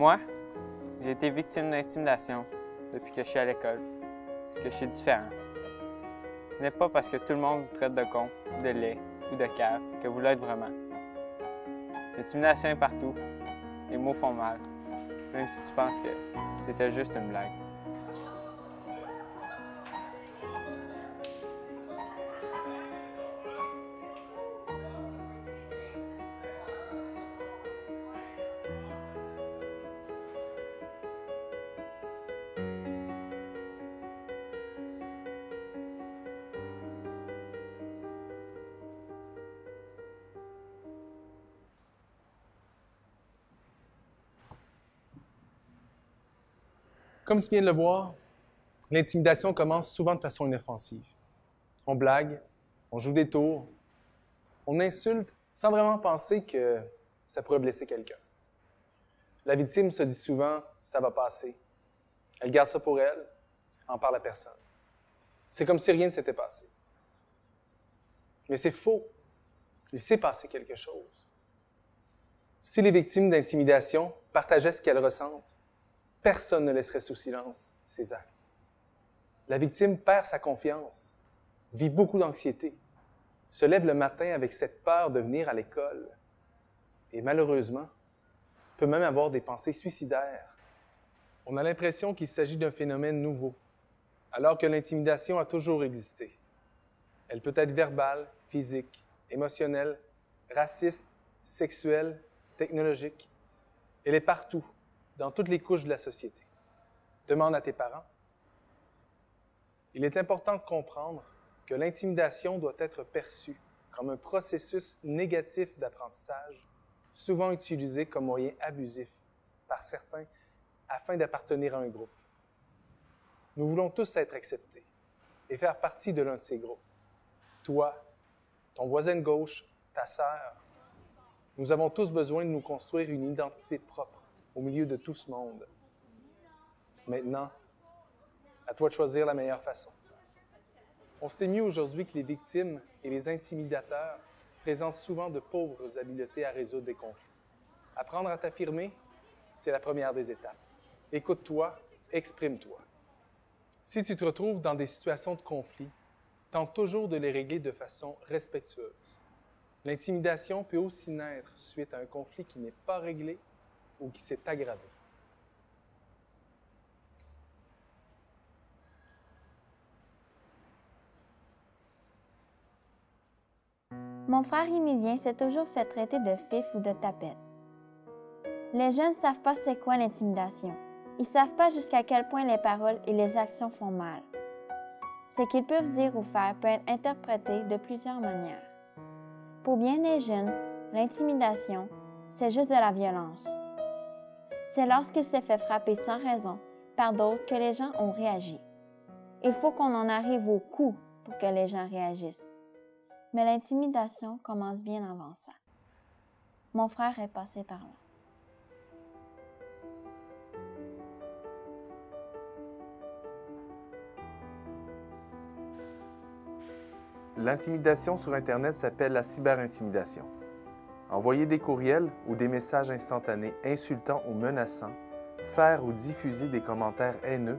Moi, j'ai été victime d'intimidation depuis que je suis à l'école, parce que je suis différent. Ce n'est pas parce que tout le monde vous traite de con, de laid ou de cave que vous l'êtes vraiment. L'intimidation est partout. Les mots font mal, même si tu penses que c'était juste une blague. Comme tu viens de le voir, l'intimidation commence souvent de façon inoffensive. On blague, on joue des tours, on insulte sans vraiment penser que ça pourrait blesser quelqu'un. La victime se dit souvent « ça va passer ». Elle garde ça pour elle, en parle à personne. C'est comme si rien ne s'était passé. Mais c'est faux. Il s'est passé quelque chose. Si les victimes d'intimidation partageaient ce qu'elles ressentent, personne ne laisserait sous silence ces actes. La victime perd sa confiance, vit beaucoup d'anxiété, se lève le matin avec cette peur de venir à l'école et malheureusement, peut même avoir des pensées suicidaires. On a l'impression qu'il s'agit d'un phénomène nouveau, alors que l'intimidation a toujours existé. Elle peut être verbale, physique, émotionnelle, raciste, sexuelle, technologique. Elle est partout, dans toutes les couches de la société. Demande à tes parents. Il est important de comprendre que l'intimidation doit être perçue comme un processus négatif d'apprentissage, souvent utilisé comme moyen abusif par certains afin d'appartenir à un groupe. Nous voulons tous être acceptés et faire partie de l'un de ces groupes. Toi, ton voisin de gauche, ta sœur, nous avons tous besoin de nous construire une identité propre au milieu de tout ce monde. Maintenant, à toi de choisir la meilleure façon. On sait mieux aujourd'hui que les victimes et les intimidateurs présentent souvent de pauvres habiletés à résoudre des conflits. Apprendre à t'affirmer, c'est la première des étapes. Écoute-toi, exprime-toi. Si tu te retrouves dans des situations de conflit, tente toujours de les régler de façon respectueuse. L'intimidation peut aussi naître suite à un conflit qui n'est pas réglé ou qui s'est aggravé. Mon frère Émilien s'est toujours fait traiter de fif ou de tapette. Les jeunes ne savent pas c'est quoi l'intimidation. Ils ne savent pas jusqu'à quel point les paroles et les actions font mal. Ce qu'ils peuvent dire ou faire peut être interprété de plusieurs manières. Pour bien des jeunes, l'intimidation, c'est juste de la violence. C'est lorsqu'il s'est fait frapper sans raison par d'autres que les gens ont réagi. Il faut qu'on en arrive au coup pour que les gens réagissent. Mais l'intimidation commence bien avant ça. Mon frère est passé par là. L'intimidation sur Internet s'appelle la cyberintimidation. Envoyer des courriels ou des messages instantanés insultants ou menaçants, faire ou diffuser des commentaires haineux,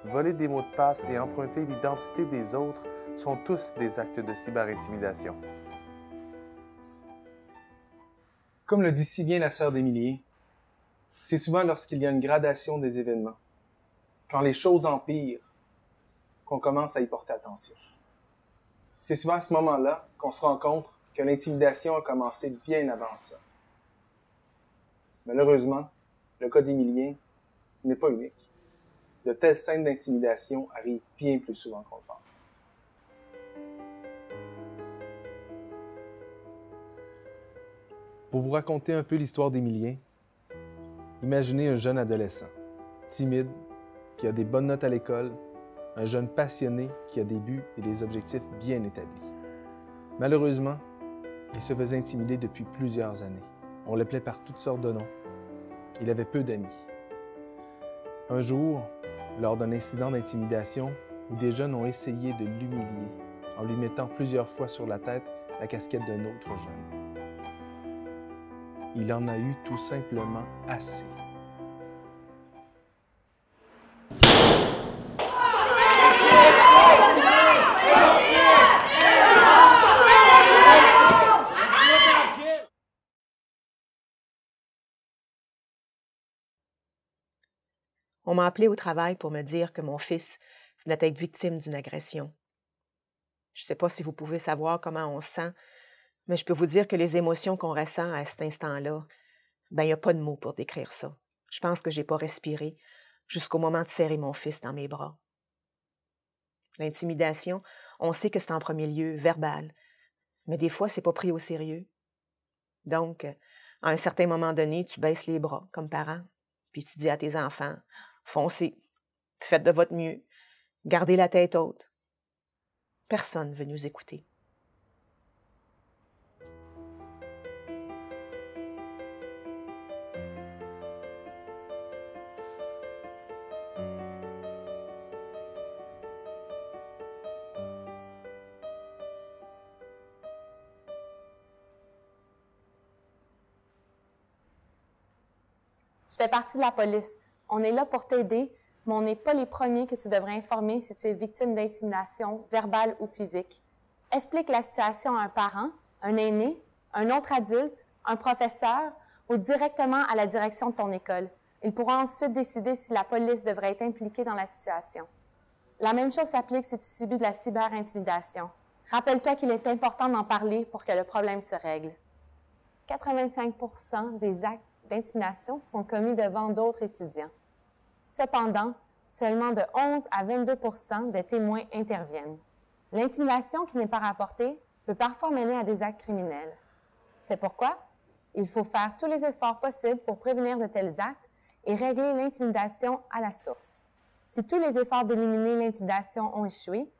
voler des mots de passe et emprunter l'identité des autres sont tous des actes de cyberintimidation. Comme le dit si bien la sœur d'Émilien, c'est souvent lorsqu'il y a une gradation des événements, quand les choses empirent, qu'on commence à y porter attention. C'est souvent à ce moment-là qu'on se rend compte que l'intimidation a commencé bien avant ça. Malheureusement, le cas d'Émilien n'est pas unique. De telles scènes d'intimidation arrivent bien plus souvent qu'on le pense. Pour vous raconter un peu l'histoire d'Émilien, imaginez un jeune adolescent, timide, qui a des bonnes notes à l'école, un jeune passionné qui a des buts et des objectifs bien établis. Malheureusement, il se faisait intimider depuis plusieurs années. On l'appelait par toutes sortes de noms. Il avait peu d'amis. Un jour, lors d'un incident d'intimidation où des jeunes ont essayé de l'humilier en lui mettant plusieurs fois sur la tête la casquette d'un autre jeune, il en a eu tout simplement assez. On m'a appelé au travail pour me dire que mon fils venait d'être victime d'une agression. Je ne sais pas si vous pouvez savoir comment on se sent, mais je peux vous dire que les émotions qu'on ressent à cet instant-là, il n'y a pas de mots pour décrire ça. Je pense que je n'ai pas respiré jusqu'au moment de serrer mon fils dans mes bras. L'intimidation, on sait que c'est en premier lieu verbal, mais des fois, c'est pas pris au sérieux. Donc, à un certain moment donné, tu baisses les bras comme parent, puis tu dis à tes enfants, foncez, faites de votre mieux, gardez la tête haute. Personne ne veut nous écouter. Je fais partie de la police. On est là pour t'aider, mais on n'est pas les premiers que tu devrais informer si tu es victime d'intimidation verbale ou physique. Explique la situation à un parent, un aîné, un autre adulte, un professeur ou directement à la direction de ton école. Ils pourront ensuite décider si la police devrait être impliquée dans la situation. La même chose s'applique si tu subis de la cyberintimidation. Rappelle-toi qu'il est important d'en parler pour que le problème se règle. 85% des actes d'intimidation sont commis devant d'autres étudiants. Cependant, seulement de 11 à 22% des témoins interviennent. L'intimidation qui n'est pas rapportée peut parfois mener à des actes criminels. C'est pourquoi il faut faire tous les efforts possibles pour prévenir de tels actes et régler l'intimidation à la source. Si tous les efforts d'éliminer l'intimidation ont échoué,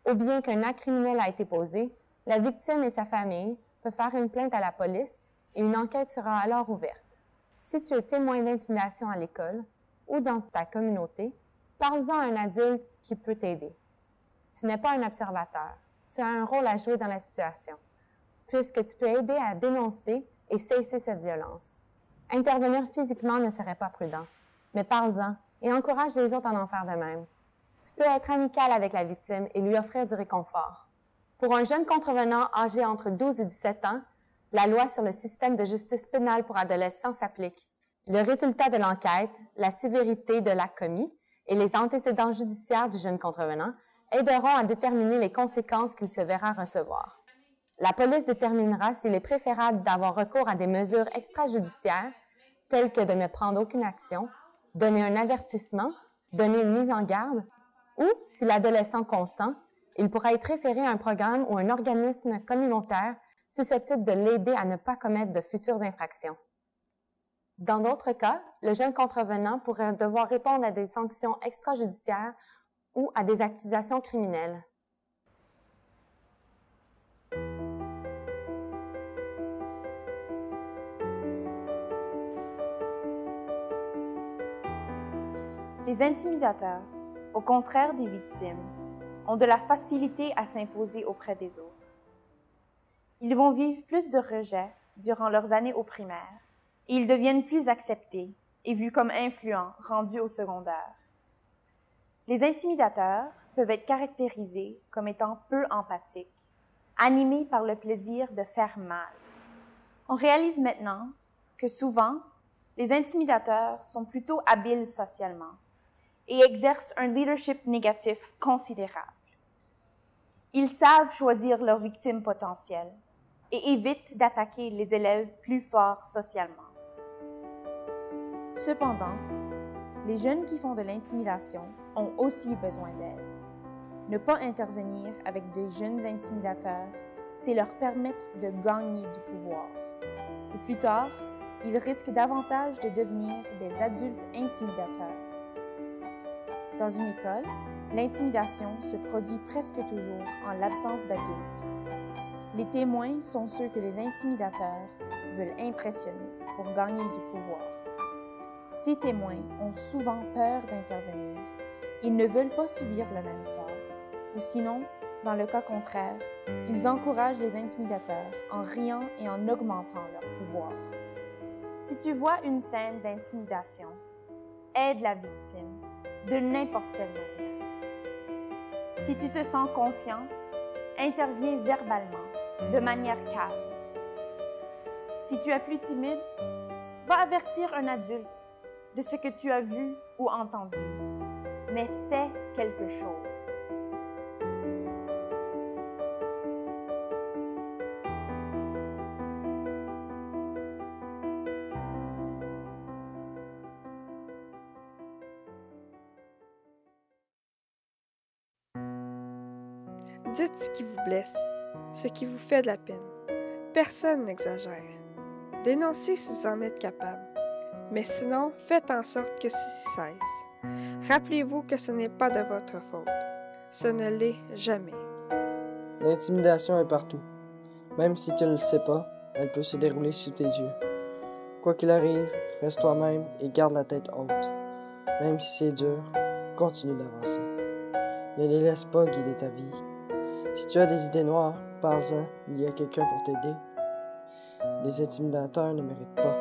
ou bien qu'un acte criminel a été posé, la victime et sa famille peuvent faire une plainte à la police et une enquête sera alors ouverte. Si tu es témoin d'intimidation à l'école ou dans ta communauté, parle-en à un adulte qui peut t'aider. Tu n'es pas un observateur, tu as un rôle à jouer dans la situation, puisque tu peux aider à dénoncer et cesser cette violence. Intervenir physiquement ne serait pas prudent, mais parle-en et encourage les autres à en faire de même. Tu peux être amical avec la victime et lui offrir du réconfort. Pour un jeune contrevenant âgé entre 12 et 17 ans, la loi sur le système de justice pénale pour adolescents s'applique. Le résultat de l'enquête, la sévérité de l'acte commis et les antécédents judiciaires du jeune contrevenant aideront à déterminer les conséquences qu'il se verra recevoir. La police déterminera s'il est préférable d'avoir recours à des mesures extrajudiciaires, telles que de ne prendre aucune action, donner un avertissement, donner une mise en garde, ou, si l'adolescent consent, il pourra être référé à un programme ou un organisme communautaire susceptible de l'aider à ne pas commettre de futures infractions. Dans d'autres cas, le jeune contrevenant pourrait devoir répondre à des sanctions extrajudiciaires ou à des accusations criminelles. Les intimidateurs, au contraire des victimes, ont de la facilité à s'imposer auprès des autres. Ils vont vivre plus de rejets durant leurs années au primaire et ils deviennent plus acceptés et vus comme influents rendus au secondaire. Les intimidateurs peuvent être caractérisés comme étant peu empathiques, animés par le plaisir de faire mal. On réalise maintenant que souvent, les intimidateurs sont plutôt habiles socialement et exercent un leadership négatif considérable. Ils savent choisir leurs victimes potentielles et évitent d'attaquer les élèves plus forts socialement. Cependant, les jeunes qui font de l'intimidation ont aussi besoin d'aide. Ne pas intervenir avec de jeunes intimidateurs, c'est leur permettre de gagner du pouvoir. Et plus tard, ils risquent davantage de devenir des adultes intimidateurs. Dans une école, l'intimidation se produit presque toujours en l'absence d'adultes. Les témoins sont ceux que les intimidateurs veulent impressionner pour gagner du pouvoir. Ces témoins ont souvent peur d'intervenir. Ils ne veulent pas subir le même sort. Ou sinon, dans le cas contraire, ils encouragent les intimidateurs en riant et en augmentant leur pouvoir. Si tu vois une scène d'intimidation, aide la victime de n'importe quelle manière. Si tu te sens confiant, interviens verbalement, de manière calme. Si tu es plus timide, va avertir un adulte de ce que tu as vu ou entendu, mais fais quelque chose. Dites ce qui vous blesse, ce qui vous fait de la peine. Personne n'exagère. Dénoncez si vous en êtes capable. Mais sinon, faites en sorte que ceci cesse. Rappelez-vous que ce n'est pas de votre faute. Ce ne l'est jamais. L'intimidation est partout. Même si tu ne le sais pas, elle peut se dérouler sous tes yeux. Quoi qu'il arrive, reste toi-même et garde la tête haute. Même si c'est dur, continue d'avancer. Ne les laisse pas guider ta vie. Si tu as des idées noires, parle-en, il y a quelqu'un pour t'aider. Les intimidateurs ne méritent pas